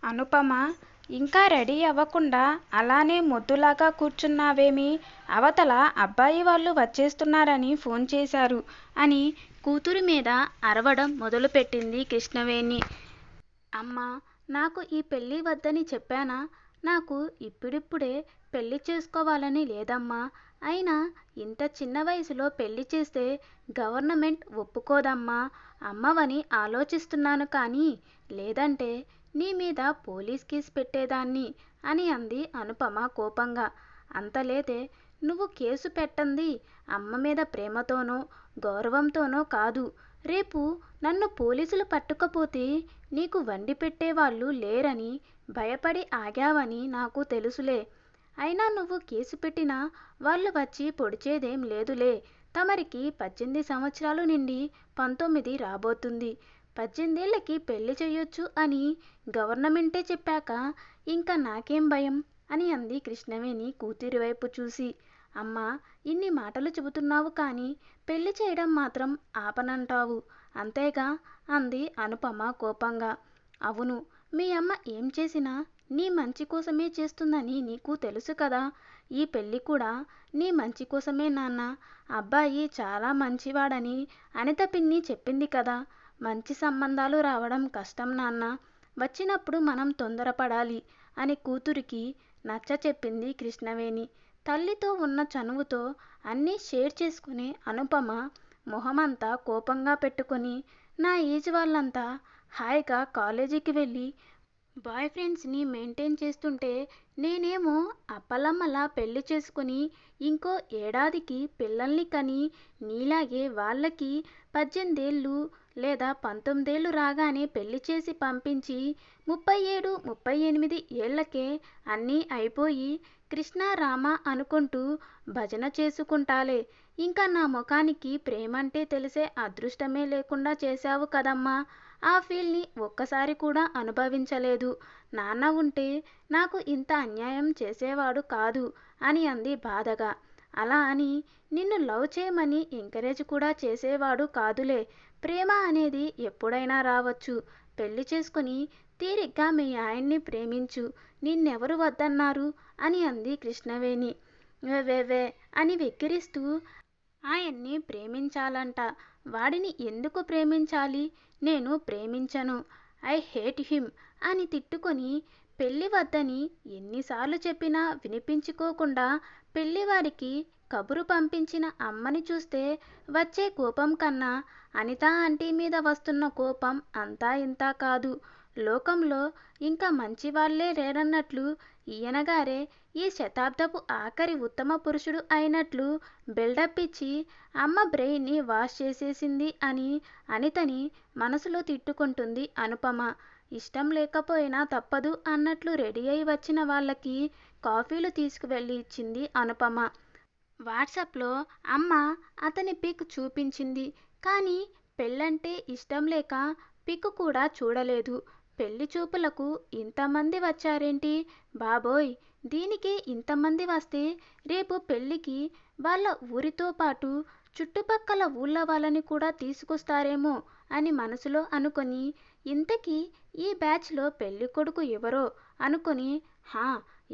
అనుపమ, ఇంకా రెడీ అవ్వకుండా అలానే మొద్దులాగా కూర్చున్నావేమి? అవతల అబ్బాయి వాళ్ళు వచ్చేస్తున్నారని ఫోన్ చేశారు అని కూతురి మీద అరవడం మొదలుపెట్టింది కృష్ణవేణి. అమ్మా, నాకు ఈ పెళ్ళి వద్దని చెప్పానా? నాకు ఇప్పుడిప్పుడే పెళ్లి చేసుకోవాలని లేదమ్మా. అయినా ఇంత చిన్న వయసులో పెళ్లి చేస్తే గవర్నమెంట్ ఒప్పుకోదమ్మా. అమ్మవని ఆలోచిస్తున్నాను కానీ లేదంటే నీ మీద పోలీస్ కేసు పెట్టేదాన్ని అని అంది అనుపమ కోపంగా. అంతలేదే, నువ్వు కేసు పెట్టంది అమ్మ మీద ప్రేమతోనో గౌరవంతోనో కాదు. రేపు నన్ను పోలీసులు పట్టుకపోతే నీకు వండి పెట్టేవాళ్ళు లేరని భయపడి ఆగావని నాకు తెలుసులే. అయినా నువ్వు కేసు పెట్టినా వాళ్ళు వచ్చి పొడిచేదేం లేదులే. తమరికి 18 సంవత్సరాలు నిండి 19 రాబోతుంది. 18 ఏళ్ళకి పెళ్లి చెయ్యొచ్చు అని గవర్నమెంటే చెప్పాక ఇంకా నాకేం భయం అని అంది కృష్ణవేణి కూతురి వైపు చూసి. అమ్మా, ఇన్ని మాటలు చెబుతున్నావు కానీ పెళ్లి చేయడం మాత్రం ఆపనంటావు అంతేగా అంది అనుపమ కోపంగా. అవును, మీ అమ్మ ఏం చేసినా నీ మంచి కోసమే చేస్తుందని నీకు తెలుసు కదా. ఈ పెళ్ళి కూడా నీ మంచి కోసమే నాన్న. అబ్బాయి చాలా మంచివాడని అనిత పిన్ని చెప్పింది కదా. మంచి సంబంధాలు రావడం కష్టం నాన్న. వచ్చినప్పుడు మనం తొందరపడాలి అని కూతురికి నచ్చ చెప్పింది కృష్ణవేణి. తల్లితో ఉన్న చనువుతో అన్నీ షేర్ చేసుకునే అనుపమ మొహమంతా కోపంగా పెట్టుకొని, నా ఏజ్ వాళ్ళంతా హాయిగా కాలేజీకి వెళ్ళి బాయ్ ఫ్రెండ్స్ని మెయింటైన్ చేస్తుంటే నేనేమో అప్పలమ్మలా పెళ్లి చేసుకుని ఇంకో ఏడాదికి పిల్లల్ని కని నీలాగే వాళ్ళకి 18 ఏళ్ళు లేదా 19 ఏళ్ళు రాగానే పెళ్లి చేసి పంపించి 37, 38 ఏళ్లకే అన్నీ అయిపోయి కృష్ణ రామ అనుకుంటూ భజన చేసుకుంటాలే. ఇంకా నా ముఖానికి ప్రేమంటే తెలిసే అదృష్టమే లేకుండా చేశావు కదమ్మా. ఆ ఫీల్ని ఒక్కసారి కూడా అనుభవించలేదు. నాన్న ఉంటే నాకు ఇంత అన్యాయం చేసేవాడు కాదు అని అంది బాధగా. అలా అని నిన్ను లవ్ చేయమని ఎంకరేజ్ కూడా చేసేవాడు కాదులే. ప్రేమ అనేది ఎప్పుడైనా రావచ్చు. పెళ్లి చేసుకుని తీరిగ్గా మీ ఆయన్ని ప్రేమించు. నిన్నెవరు వద్దన్నారు అని అంది కృష్ణవేణి. వేవే అని వెక్కిరిస్తూ, ఆయన్ని ప్రేమించాలంట. వాడిని ఎందుకు ప్రేమించాలి? నేను ప్రేమించను. ఐ హేట్ హిమ్ అని తిట్టుకొని పెళ్ళి వద్దని ఎన్నిసార్లు చెప్పినా వినిపించుకోకుండా పెళ్ళివారికి కబురు పంపించిన అమ్మని చూస్తే వచ్చే కోపం కన్నా అనిత ఆంటీ మీద వస్తున్న కోపం అంతా ఇంతా కాదు. లోకంలో ఇంకా మంచి వాళ్ళే లేరన్నట్లు ఈయనగారే ఈ శతాబ్దపు ఆఖరి ఉత్తమ పురుషుడు అయినట్లు బిల్డప్ ఇచ్చి అమ్మ బ్రెయిన్ని వాష్ చేసేసింది అని అనితని మనసులో తిట్టుకుంటుంది అనుపమ. ఇష్టం లేకపోయినా తప్పదు అన్నట్లు రెడీ అయి వచ్చిన వాళ్ళకి కాఫీలు తీసుకువెళ్ళి ఇచ్చింది అనుపమ. వాట్సాప్లో అమ్మ అతని పిక్ చూపించింది కానీ పెళ్ళంటే ఇష్టం లేక పిక్ కూడా చూడలేదు. పెళ్లి చూపులకు ఇంతమంది వచ్చారేంటి బాబోయ్! దీనికి ఇంతమంది వస్తే రేపు పెళ్ళికి వాళ్ళ ఊరితో పాటు చుట్టుపక్కల ఊళ్ళ వాళ్ళని కూడా తీసుకొస్తారేమో అని మనసులో అనుకొని, ఇంతకీ ఈ బ్యాచ్లో పెళ్లి కొడుకు ఎవరో అనుకొని, హా,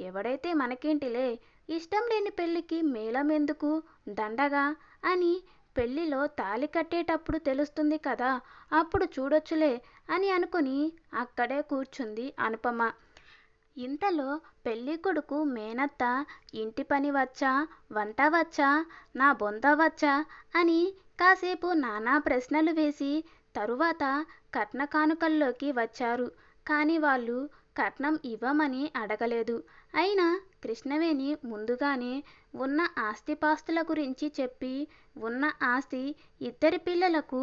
ఎవడైతే మనకేంటిలే, ఇష్టం లేని పెళ్ళికి మేళం ఎందుకు, దండగా అని పెళ్లిలో తాళి కట్టేటప్పుడు తెలుస్తుంది కదా, అప్పుడు చూడొచ్చులే అని అనుకుని అక్కడే కూర్చుంది అనుపమ. ఇంతలో పెళ్లి కొడుకు మేనత్త ఇంటి పని వచ్చా, వంట వచ్చా, నా బొంద వచ్చా అని కాసేపు నానా ప్రశ్నలు వేసి తరువాత కట్న కానుకల్లోకి వచ్చారు. కానీ వాళ్ళు కట్నం ఇవ్వమని అడగలేదు. అయినా కృష్ణవేణి ముందుగానే ఉన్న ఆస్తిపాస్తుల గురించి చెప్పి, ఉన్న ఆస్తి ఇద్దరి పిల్లలకు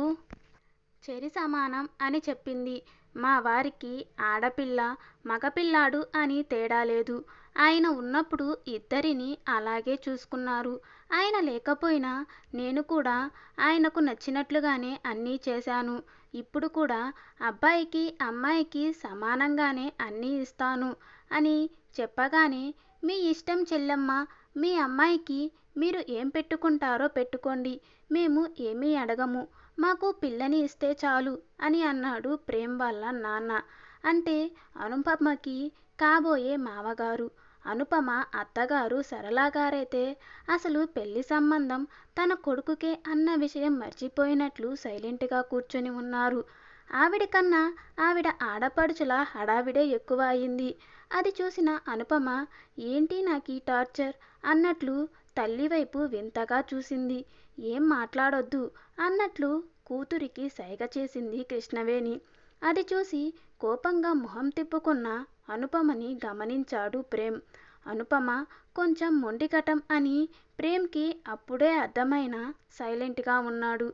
చెరి సమానం అని చెప్పింది. మా వారికి ఆడపిల్ల మగపిల్లాడు అని తేడా లేదు. ఆయన ఉన్నప్పుడు ఇద్దరిని అలాగే చూసుకున్నారు. ఆయన లేకపోయినా నేను కూడా ఆయనకు నచ్చినట్లుగానే అన్నీ చేశాను. ఇప్పుడు కూడా అబ్బాయికి అమ్మాయికి సమానంగానే అన్నీ ఇస్తాను అని చెప్పగానే, మీ ఇష్టం చెల్లెమ్మ, మీ అమ్మాయికి మీరు ఏం పెట్టుకుంటారో పెట్టుకోండి, మేము ఏమీ అడగము, మాకు పిల్లని ఇస్తే చాలు అని అన్నాడు ప్రేమ్ వాళ్ళ నాన్న. అంటే అనుపమకి కాబోయే మామగారు. అనుపమ అత్తగారు సరళగారైతే అసలు పెళ్లి సంబంధం తన కొడుకుకే అన్న విషయం మర్చిపోయినట్లు సైలెంట్గా కూర్చొని ఉన్నారు. ఆవిడ కన్నా ఆవిడ ఆడపడుచుల హడావిడే ఎక్కువ అయింది. అది చూసిన అనుపమ ఏంటి నాకీ టార్చర్ అన్నట్లు తల్లి వైపు వింతగా చూసింది. ఏం మాట్లాడొద్దు అన్నట్లు కూతురికి సైగ చేసింది కృష్ణవేణి. అది చూసి కోపంగా మొహం తిప్పుకున్న అనుపమని గమనించాడు ప్రేమ్. అనుపమ కొంచెం మొండిఘటం అని ప్రేమ్కి అప్పుడే అర్థమైనా సైలెంట్గా ఉన్నాడు.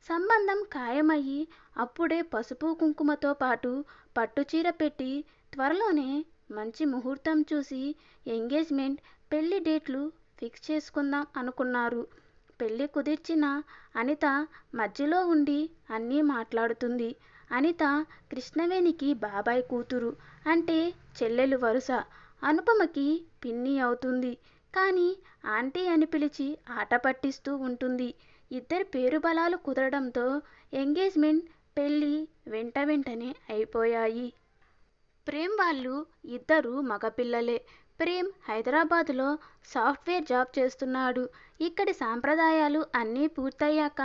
సంబంధం ఖాయమయ్యి అప్పుడే పసుపు కుంకుమతో పాటు పట్టుచీర పెట్టి త్వరలోనే మంచి ముహూర్తం చూసి ఎంగేజ్మెంట్ పెళ్లి డేట్లు ఫిక్స్ చేసుకుందాం అనుకున్నారు. పెళ్లి కుదిర్చిన అనిత మధ్యలో ఉండి అన్నీ మాట్లాడుతుంది. అనిత కృష్ణవేణికి బాబాయ్ కూతురు, అంటే చెల్లెలు వరుస. అనుపమకి పిన్ని అవుతుంది. కానీ ఆంటీ అని పిలిచి ఆట పట్టిస్తూ ఉంటుంది. ఇద్దరి పేరు బలాలు కుదరడంతో ఎంగేజ్మెంట్ పెళ్ళి వెంటనే అయిపోయాయి. ప్రేమ్ వాళ్ళు ఇద్దరు మగపిల్లలే. ప్రేమ్ హైదరాబాదులో సాఫ్ట్వేర్ జాబ్ చేస్తున్నాడు. ఇక్కడి సాంప్రదాయాలు అన్నీ పూర్తయ్యాక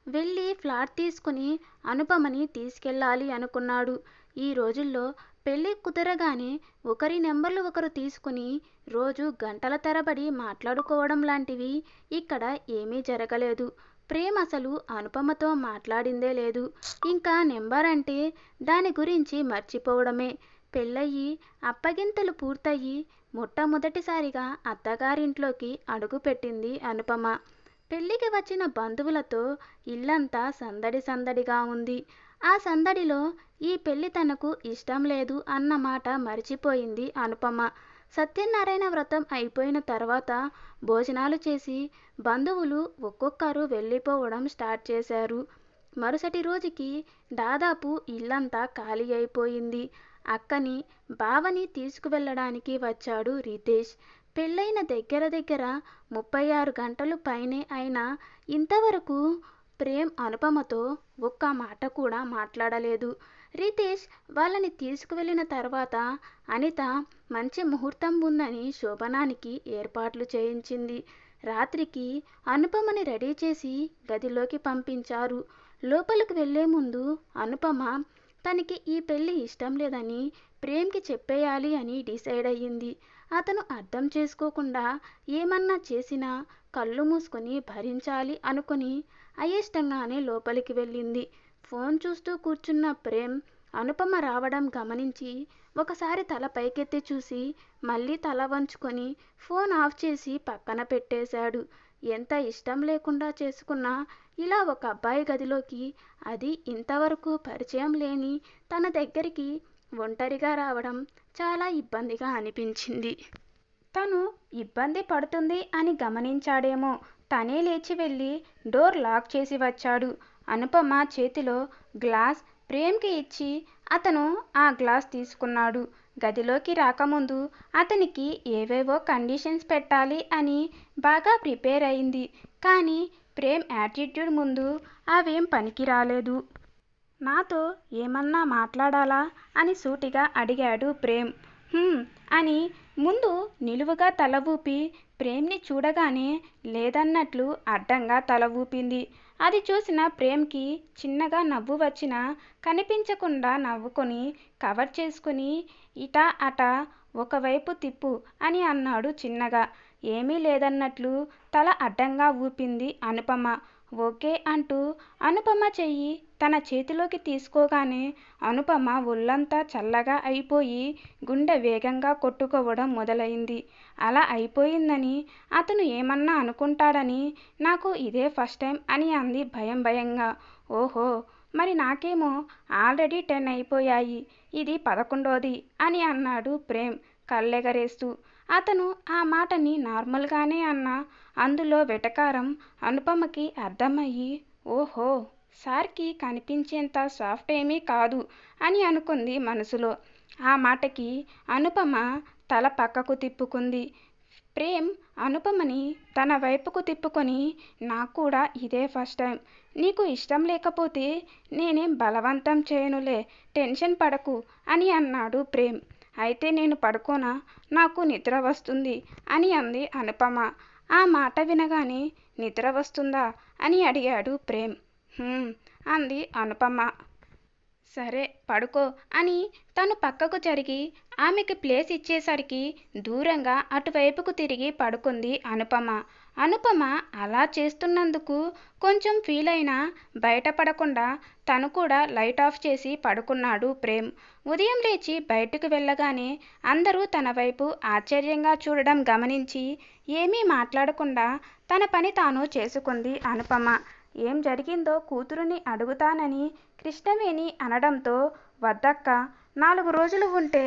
వెళ్ళి ఫ్లాట్ తీసుకుని అనుపమని తీసుకెళ్ళాలి అనుకున్నాడు. ఈ రోజుల్లో పెళ్ళి కుదరగానే ఒకరి నెంబర్లు ఒకరు తీసుకుని రోజు గంటల తరబడి మాట్లాడుకోవడం లాంటివి ఇక్కడ ఏమీ జరగలేదు. ప్రేమ్ అసలు అనుపమతో మాట్లాడిందే లేదు. ఇంకా నెంబర్ అంటే దాని గురించి మర్చిపోవడమే. పెళ్ళయి అప్పగింతలు పూర్తయి మొట్టమొదటిసారిగా అత్తగారింట్లోకి అడుగుపెట్టింది అనుపమ. పెళ్ళికి వచ్చిన బంధువులతో ఇల్లంతా సందడి సందడిగా ఉంది. ఆ సందడిలో ఈ పెళ్ళి తనకు ఇష్టం లేదు అన్న మాట మరిచిపోయింది అనుపమ. సత్యనారాయణ వ్రతం అయిపోయిన తర్వాత భోజనాలు చేసి బంధువులు ఒక్కొక్కరు వెళ్ళిపోవడం స్టార్ట్ చేశారు. మరుసటి రోజుకి దాదాపు ఇల్లంతా ఖాళీ అయిపోయింది. అక్కని బావని తీసుకువెళ్ళడానికి వచ్చాడు రితేష్. పెళ్ళైన దగ్గర 36 గంటలు పైనే అయినా ఇంతవరకు ప్రేమ్ అనుపమతో ఒక్క మాట కూడా మాట్లాడలేదు. రితేష్ వాళ్ళని తీసుకువెళ్ళిన తర్వాత అనిత మంచి ముహూర్తం ఉందని శోభనానికి ఏర్పాట్లు చేయించింది. రాత్రికి అనుపమని రెడీ చేసి గదిలోకి పంపించారు. లోపలికి వెళ్లే ముందు అనుపమ తనకి ఈ పెళ్ళి ఇష్టం లేదని ప్రేమ్కి చెప్పేయాలి అని డిసైడ్ అయ్యింది. అతను అర్థం చేసుకోకుండా ఏమన్నా చేసినా కళ్ళు మూసుకొని భరించాలి అనుకుని అయిష్టంగానే లోపలికి వెళ్ళింది. ఫోన్ చూస్తూ కూర్చున్న ప్రేమ్ అనుపమ రావడం గమనించి ఒకసారి తల పైకెత్తి చూసి మళ్ళీ తల వంచుకొని ఫోన్ ఆఫ్ చేసి పక్కన పెట్టేశాడు. ఎంత ఇష్టం లేకుండా చేసుకున్నా ఇలా ఒక అబ్బాయి గదిలోకి, అది ఇంతవరకు పరిచయం లేని తన దగ్గరికి ఒంటరిగా రావడం చాలా ఇబ్బందిగా అనిపించింది. తను ఇబ్బంది పడుతుంది అని గమనించాడేమో. తనే లేచి వెళ్ళి డోర్ లాక్ చేసి వచ్చాడు. అనుపమ చేతిలో గ్లాస్ ప్రేమ్కి ఇచ్చి అతను ఆ గ్లాస్ తీసుకున్నాడు. గదిలోకి రాకముందు అతనికి ఏవేవో కండిషన్స్ పెట్టాలి అని బాగా ప్రిపేర్ అయింది. కానీ ప్రేమ్ యాటిట్యూడ్ ముందు అవేం పనికి రాలేదు. నాతో ఏమన్నా మాట్లాడాలా అని సూటిగా అడిగాడు ప్రేమ్. అని ముందు నిలువుగా తల ఊపి ప్రేమ్ని చూడగానే లేదన్నట్లు అడ్డంగా తల ఊపింది. అది చూసిన ప్రేమ్కి చిన్నగా నవ్వు వచ్చినా కనిపించకుండా నవ్వుకొని కవర్ చేసుకుని ఇటా అటా ఒకవైపు తిప్పు అని అన్నాడు చిన్నగా. ఏమీ లేదన్నట్లు తల అడ్డంగా ఊపింది అనుపమ. ఓకే అంటూ అనుపమ చెయ్యి తన చేతిలోకి తీసుకోగానే అనుపమ ఒళ్ళంతా చల్లగా అయిపోయి గుండె వేగంగా కొట్టుకోవడం మొదలైంది. అలా అయిపోయిందని అతను ఏమన్నా అనుకుంటాడని నాకు ఇదే ఫస్ట్ టైం అని అంది భయంగా. ఓహో, మరి నాకేమో ఆల్రెడీ 10 అయిపోయాయి, ఇది 11ది అని అన్నాడు ప్రేమ్ కళ్ళెగరేస్తూ. అతను ఆ మాటని నార్మల్గానే అన్నా అందులో వెటకారం అనుపమకి అర్థమయ్యి ఓహో, సార్కి కనిపించేంత సాఫ్ట్ ఏమీ కాదు అని అనుకుంది మనసులో. ఆ మాటకి అనుపమ తల పక్కకు తిప్పుకుంది. ప్రేమ్ అనుపమని తన వైపుకు తిప్పుకొని, నాకు కూడా ఇదే ఫస్ట్ టైం. నీకు ఇష్టం లేకపోతే నేనేం బలవంతం చేయనులే, టెన్షన్ పడకు అని అన్నాడు ప్రేమ్. అయితే నేను పడుకోనా, నాకు నిద్ర వస్తుంది అని అంది అనుపమ. ఆ మాట వినగానే నిద్ర వస్తుందా అని అడిగాడు ప్రేమ్. అంది అనుపమ. సరే పడుకో అని తను పక్కకు జరిగి ఆమెకి ప్లేస్ ఇచ్చేసరికి దూరంగా అటువైపుకు తిరిగి పడుకుంది అనుపమ. అనుపమ అలా చేస్తున్నందుకు కొంచెం ఫీల్ అయినా బయటపడకుండా తను కూడా లైట్ ఆఫ్ చేసి పడుకున్నాడు ప్రేమ్. ఉదయం లేచి బయటకు వెళ్ళగానే అందరూ తన వైపు ఆశ్చర్యంగా చూడడం గమనించి ఏమీ మాట్లాడకుండా తన పని తాను చేసుకుంది అనుపమ. ఏం జరిగిందో కూతురుని అడుగుతానని కృష్ణవేణి అనడంతో, వద్దక్క, 4 రోజులు ఉంటే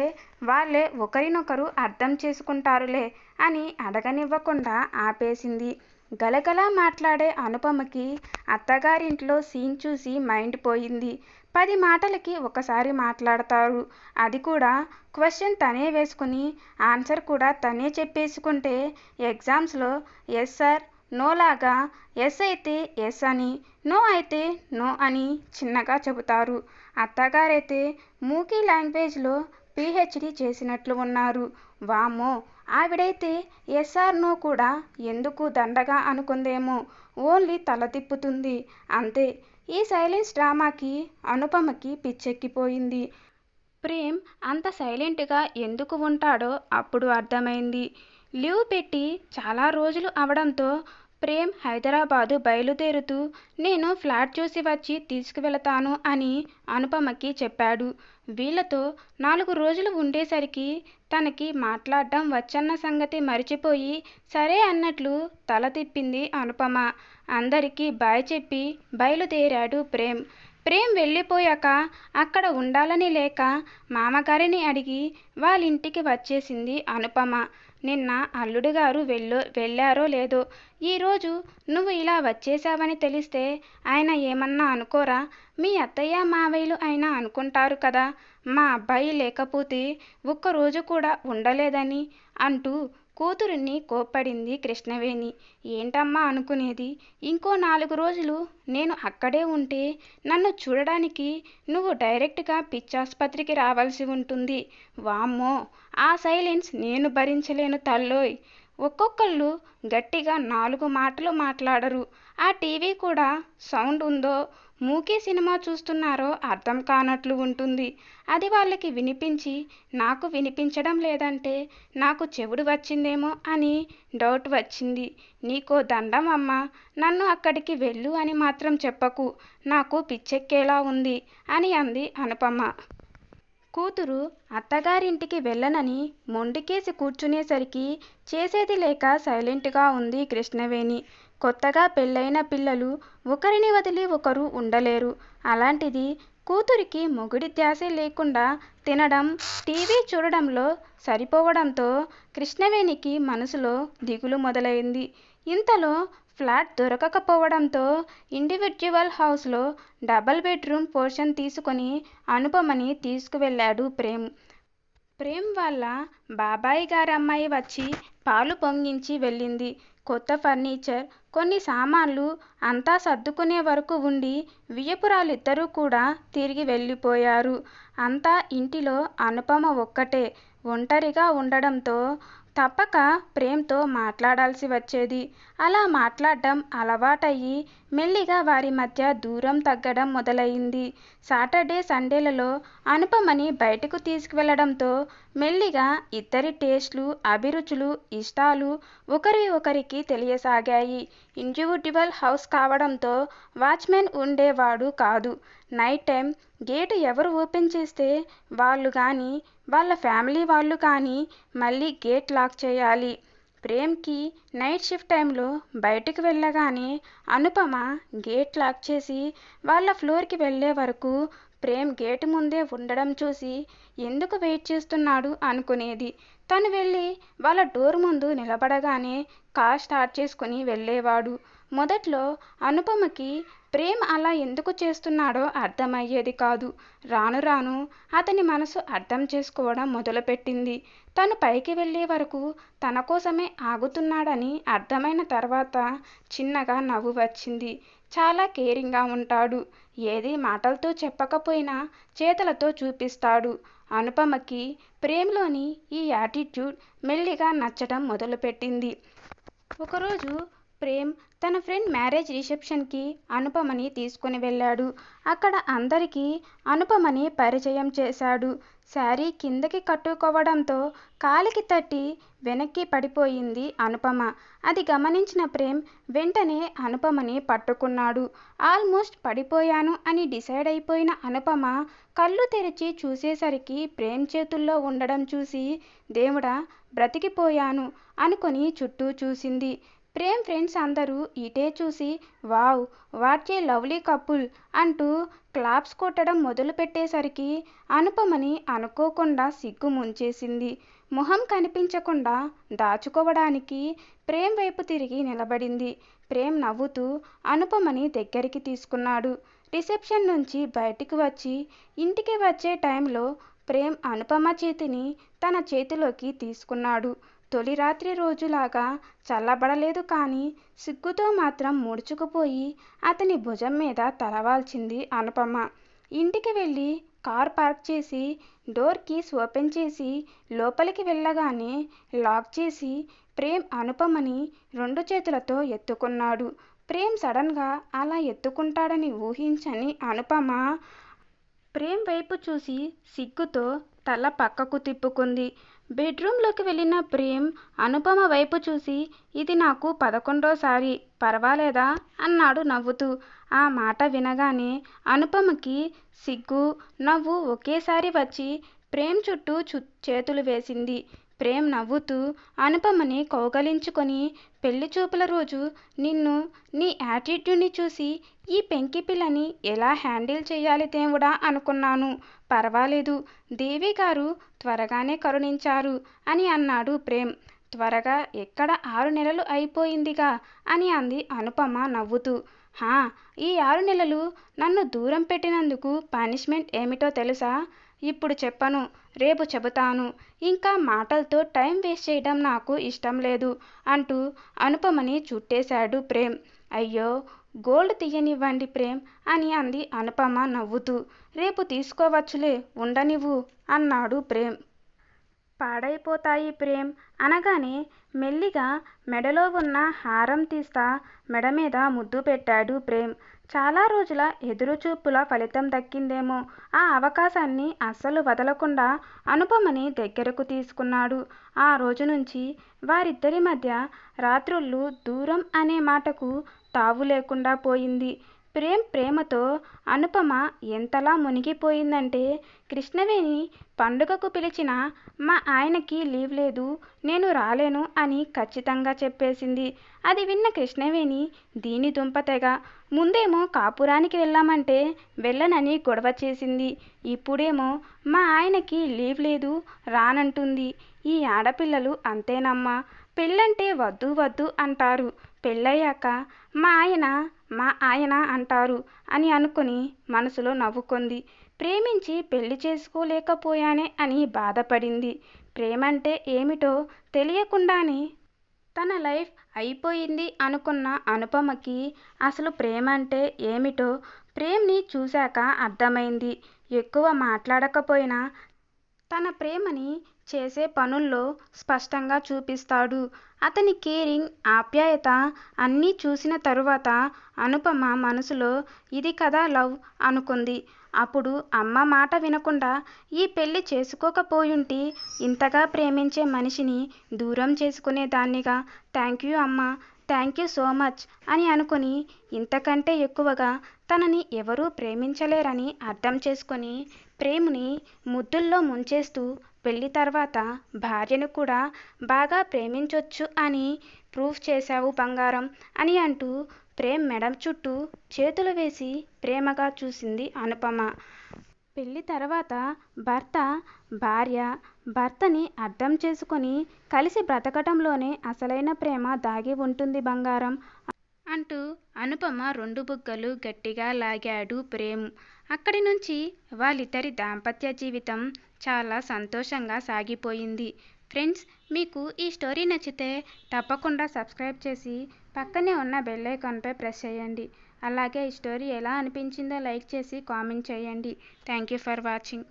వాళ్ళే ఒకరినొకరు అర్థం చేసుకుంటారులే అని అడగనివ్వకుండా ఆపేసింది. గలగలా మాట్లాడే అనుపమకి అత్తగారింట్లో సీన్ చూసి మైండ్ పోయింది. 10 మాటలకి ఒకసారి మాట్లాడతారు, అది కూడా క్వశ్చన్ తనే వేసుకుని ఆన్సర్ కూడా తనే చెప్పేసుకుంటే ఎగ్జామ్స్లో ఎస్ సార్ నో లాగా ఎస్ అయితే ఎస్ అని, నో అయితే నో అని చిన్నగా చెబుతారు. అత్తగారైతే మూకీ లాంగ్వేజ్లో పిహెచ్డి చేసినట్లు ఉన్నారు. వామ్మో, ఆవిడైతే ఎస్ఆర్ నో కూడా ఎందుకు దండగా అనుకుందేమో, ఓన్లీ తల తిప్పుతుంది అంతే. ఈ సైలెన్స్ డ్రామాకి అనుపమకి పిచ్చెక్కిపోయింది. ప్రేమ్ అంత సైలెంట్గా ఎందుకు ఉంటాడో అప్పుడు అర్థమైంది. లీవ్ పెట్టి చాలా రోజులు అవడంతో ప్రేమ్ హైదరాబాదు బయలుదేరుతూ నేను ఫ్లాట్ చూసి వచ్చి తీసుకువెళతాను అని అనుపమకి చెప్పాడు. వీళ్ళతో 4 రోజులు ఉండేసరికి తనకి మాట్లాడడం వచ్చన్న సంగతి మరిచిపోయి సరే అన్నట్లు తల తిప్పింది అనుపమ. అందరికీ బాయ్ చెప్పి బయలుదేరాడు ప్రేమ్. ప్రేమ్ వెళ్ళిపోయాక అక్కడ ఉండాలని లేక మామగారిని అడిగి వాళ్ళింటికి వచ్చేసింది అనుపమ. నిన్న అల్లుడుగారు వెళ్ళారో లేదో, ఈరోజు నువ్వు ఇలా వచ్చేశావని తెలిస్తే ఆయన ఏమన్నా అనుకోరా, మీ అత్తయ్య మావయ్యలు అయినా అనుకుంటారు కదా, మా అబ్బాయి లేకపోతే ఒక్కరోజు కూడా ఉండలేదని అంటూ కూతురిని కోప్పడింది కృష్ణవేణి. ఏంటమ్మా అనుకునేది, ఇంకో 4 రోజులు నేను అక్కడే ఉంటే నన్ను చూడడానికి నువ్వు డైరెక్ట్గా పిచ్చాసుపత్రికి రావాల్సి ఉంటుంది. వామ్మో, ఆ సైలెన్స్ నేను భరించలేను తల్లోయ్. ఒక్కొక్కళ్ళు గట్టిగా 4 మాటలు మాట్లాడరు. ఆ టీవీ కూడా సౌండ్ ఉందో మూకీ సినిమా చూస్తున్నారో అర్థం కానట్లు ఉంటుంది. అది వాళ్ళకి వినిపించి నాకు వినిపించడం లేదంటే నాకు చెవుడు వచ్చిందేమో అని డౌట్ వచ్చింది. నీకో దండం అమ్మా, నన్ను అక్కడికి వెళ్ళు అని మాత్రం చెప్పకు, నాకు పిచ్చెక్కేలా ఉంది అని అంది అనుపమ. కూతురు అత్తగారింటికి వెళ్ళనని మొండికేసి కూర్చునేసరికి చేసేది లేక సైలెంట్గా ఉంది కృష్ణవేణి. కొత్తగా పెళ్ళైన పిల్లలు ఒకరిని వదిలి ఒకరు ఉండలేరు. అలాంటిది కూతురికి మొగుడి ధ్యాసే లేకుండా తినడం, టీవీ చూడడంలో సరిపోవడంతో కృష్ణవేణికి మనసులో దిగులు మొదలైంది. ఇంతలో ఫ్లాట్ దొరకకపోవడంతో ఇండివిడ్యువల్ హౌస్లో డబల్ బెడ్రూమ్ పోర్షన్ తీసుకొని అనుపమని తీసుకువెళ్ళాడు ప్రేమ్. ప్రేమ్ వాళ్ళ బాబాయి గారి అమ్మాయి వచ్చి పాలు పొంగించి వెళ్ళింది. కొత్త ఫర్నిచర్, కొన్ని సామాన్లు అంతా సర్దుకునే వరకు ఉండి వియ్యపురాలిద్దరూ కూడా తిరిగి వెళ్ళిపోయారు. అంతా ఇంటిలో అనుపమ ఒక్కటే ఒంటరిగా ఉండడంతో తప్పక ప్రేమ్తో మాట్లాడాల్సి వచ్చేది. అలా మాట్లాడడం అలవాటయ్యి మెల్లిగా వారి మధ్య దూరం తగ్గడం మొదలయింది. సాటర్డే సండేలలో అనుపమని బయటకు తీసుకువెళ్లడంతో మెల్లిగా ఇద్దరి టేస్ట్లు, అభిరుచులు, ఇష్టాలు ఒకరి ఒకరికి తెలియసాగాయి. ఇండివిడ్యువల్ హౌస్ కావడంతో వాచ్మెన్ ఉండేవాడు కాదు. నైట్ టైం గేటు ఎవరు ఓపెన్ చేస్తే వాళ్ళు కానీ వాళ్ళ ఫ్యామిలీ వాళ్ళు కానీ మళ్ళీ గేట్ లాక్ చేయాలి. ప్రేమ్కి నైట్ షిఫ్ట్ టైంలో బయటకు వెళ్ళగానే అనుపమ గేట్ లాక్ చేసి వాళ్ళ ఫ్లోర్కి వెళ్ళే వరకు ప్రేమ్ గేటు ముందే ఉండడం చూసి ఎందుకు వెయిట్ చేస్తున్నాడు అనుకునేది. తను వెళ్ళి వాళ్ళ డోర్ ముందు నిలబడగానే కార్ స్టార్ట్ చేసుకుని వెళ్ళేవాడు. మొదట్లో అనుపమకి ప్రేమ్ అలా ఎందుకు చేస్తున్నాడో అర్థమయ్యేది కాదు. రాను రాను అతని మనసు అర్థం చేసుకోవడం మొదలుపెట్టింది. తను పైకి వెళ్ళే వరకు తన కోసమే ఆగుతున్నాడని అర్థమైన తర్వాత చిన్నగా నవ్వు వచ్చింది. చాలా కేరింగ్గా ఉంటాడు. ఏది మాటలతో చెప్పకపోయినా చేతలతో చూపిస్తాడు. అనుపమకి ప్రేమ్లోని ఈ యాటిట్యూడ్ మెల్లిగా నచ్చడం మొదలుపెట్టింది. ఒకరోజు ప్రేమ్ తన ఫ్రెండ్ మ్యారేజ్ రిసెప్షన్కి అనుపమని తీసుకుని వెళ్ళాడు. అక్కడ అందరికీ అనుపమని పరిచయం చేశాడు. శారీ కిందకి కట్టుకోవడంతో కాలికి తట్టి వెనక్కి పడిపోయింది అనుపమ. అది గమనించిన ప్రేమ్ వెంటనే అనుపమని పట్టుకున్నాడు. ఆల్మోస్ట్ పడిపోయాను అని డిసైడ్ అయిపోయిన అనుపమ కళ్ళు తెరిచి చూసేసరికి ప్రేమ్ చేతుల్లో ఉండడం చూసి దేవుడా బ్రతికిపోయాను అనుకొని చుట్టూ చూసింది. ప్రేమ్ ఫ్రెండ్స్ అందరూ ఇటే చూసి wow what a lovely couple అంటూ క్లాప్స్ కొట్టడం మొదలుపెట్టేసరికి అనుపమని అనుకోకుండా సిగ్గు ముంచేసింది. మొహం కనిపించకుండా దాచుకోవడానికి ప్రేమ్ వైపు తిరిగి నిలబడింది. ప్రేమ్ నవ్వుతూ అనుపమని దగ్గరికి తీసుకున్నాడు. రిసెప్షన్ నుంచి బయటికి వచ్చి ఇంటికి వచ్చే టైంలో ప్రేమ్ అనుపమ చేతిని తన చేతిలోకి తీసుకున్నాడు. తొలి రాత్రి రోజులాగా చల్లబడలేదు కానీ సిగ్గుతో మాత్రం ముడుచుకుపోయి అతని భుజం మీద తలవాల్చింది అనుపమ. ఇంటికి వెళ్ళి కార్ పార్క్ చేసి డోర్ కీస్ ఓపెన్ చేసి లోపలికి వెళ్ళగానే లాక్ చేసి ప్రేమ్ అనుపమని 2 చేతులతో ఎత్తుకున్నాడు. ప్రేమ్ సడన్గా అలా ఎత్తుకుంటాడని ఊహించని అనుపమ ప్రేమ్ వైపు చూసి సిగ్గుతో తల పక్కకు తిప్పుకుంది. బెడ్రూంలోకి వెళ్ళిన ప్రేమ్ అనుపమ వైపు చూసి ఇది నాకు 11వ సారి పర్వాలేదా అన్నాడు నవ్వుతూ. ఆ మాట వినగానే అనుపమకి సిగ్గు నవ్వు ఒకేసారి వచ్చి ప్రేమ్ చుట్టూ చేతులు వేసింది. ప్రేమ్ నవ్వుతూ అనుపమని కౌగలించుకొని పెళ్లి చూపుల రోజు నిన్ను నీ యాటిట్యూడ్ని చూసి ఈ పెంకి పిల్లని ఎలా హ్యాండిల్ చేయాలి దేవుడా అనుకున్నాను. పర్వాలేదు దేవి గారు త్వరగానే కరుణించారు అని అన్నాడు ప్రేమ్. త్వరగా ఎక్కడ 6 నెలలు అయిపోయిందిగా అని అంది అనుపమ నవ్వుతూ. హా ఈ 6 నెలలు నన్ను దూరం పెట్టినందుకు పనిష్మెంట్ ఏమిటో తెలుసా? ఇప్పుడు చెప్పను రేపు చెబుతాను. ఇంకా మాటలతో టైం వేస్ట్ చేయడం నాకు ఇష్టం లేదు అంటూ అనుపమని చుట్టేశాడు ప్రేమ్. అయ్యో గోల్డ్ తీయనివ్వండి ప్రేమ్ అని అంది అనుపమ నవ్వుతూ. రేపు తీసుకోవచ్చులే ఉండనివ్వు అన్నాడు ప్రేమ్. పాడైపోతాయి ప్రేమ్ అనగానే మెల్లిగా మెడలో ఉన్న హారం తీస్తా మెడ మీద ముద్దు పెట్టాడు ప్రేమ్. చాలా రోజుల ఎదురుచూపుల ఫలితం దక్కిందేమో. ఆ అవకాశాన్ని అస్సలు వదలకుండా అనుపమని దగ్గరకు తీసుకున్నాడు. ఆ రోజు నుంచి వారిద్దరి మధ్య రాత్రుళ్ళు దూరం అనే మాటకు తావు లేకుండా పోయింది. ప్రేమ్ ప్రేమతో అనుపమ ఎంతలా మునిగిపోయిందంటే కృష్ణవేణి పండుగకు పిలిచినా మా ఆయనకి లీవ్ లేదు నేను రాలేను అని ఖచ్చితంగా చెప్పేసింది. అది విన్న కృష్ణవేణి దీని దుంపతెగ. ముందేమో కాపురానికి వెళ్ళామంటే వెళ్ళనని గొడవ చేసింది. ఇప్పుడేమో మా ఆయనకి లీవ్ లేదు రానంటుంది. ఈ ఆడపిల్లలు అంతేనమ్మా. పెళ్ళంటే వద్దు వద్దు అంటారు. పెళ్ళయ్యాక మా ఆయన అంటారు అని అనుకుని మనసులో నవ్వుకుంది. ప్రేమించి పెళ్లి చేసుకోలేకపోయానే అని బాధపడింది. ప్రేమంటే ఏమిటో తెలియకుండానే తన లైఫ్ అయిపోయింది అనుకున్న అనుపమకి అసలు ప్రేమంటే ఏమిటో ప్రేమ్ని చూశాక అర్థమైంది. ఎక్కువ మాట్లాడకపోయినా తన ప్రేమని చేసే పనుల్లో స్పష్టంగా చూపిస్తాడు. అతని కేరింగ్ ఆప్యాయత అన్నీ చూసిన తరువాత అనుపమ మనసులో ఇది కదా లవ్ అనుకుంది. అప్పుడు అమ్మ మాట వినకుండా ఈ పెళ్లి చేసుకోకపోయుంటే ఇంతగా ప్రేమించే మనిషిని దూరం చేసుకునేదాన్నిగా. థ్యాంక్ యూ అమ్మా థ్యాంక్ యూ సో మచ్ అని అనుకుని ఇంతకంటే ఎక్కువగా తనని ఎవరూ ప్రేమించలేరని అర్థం చేసుకొని ప్రేముని ముద్దుల్లో ముంచేస్తూ పెళ్లి తర్వాత భార్యను కూడా బాగా ప్రేమించొచ్చు అని ప్రూఫ్ చేశావు బంగారం అని అంటూ ప్రేమ్ మెడ చుట్టూ చేతులు వేసి ప్రేమగా చూసింది అనుపమ. పెళ్లి తర్వాత భార్య భర్తని అర్థం చేసుకొని కలిసి బ్రతకటంలోనే అసలైన ప్రేమ దాగి ఉంటుంది బంగారం అంటూ అనుపమ రెండు బుగ్గలు గట్టిగా లాగాడు ప్రేమ్. అక్కడి నుంచి వాళ్ళిద్దరి దాంపత్య జీవితం చాలా సంతోషంగా సాగిపోయింది. ఫ్రెండ్స్, మీకు ఈ స్టోరీ నచ్చితే తప్పకుండా సబ్స్క్రైబ్ చేసి పక్కనే ఉన్న బెల్ ఐకాన్పై ప్రెస్ చేయండి. అలాగే ఈ స్టోరీ ఎలా అనిపించిందో లైక్ చేసి కామెంట్ చేయండి. Thank you for watching.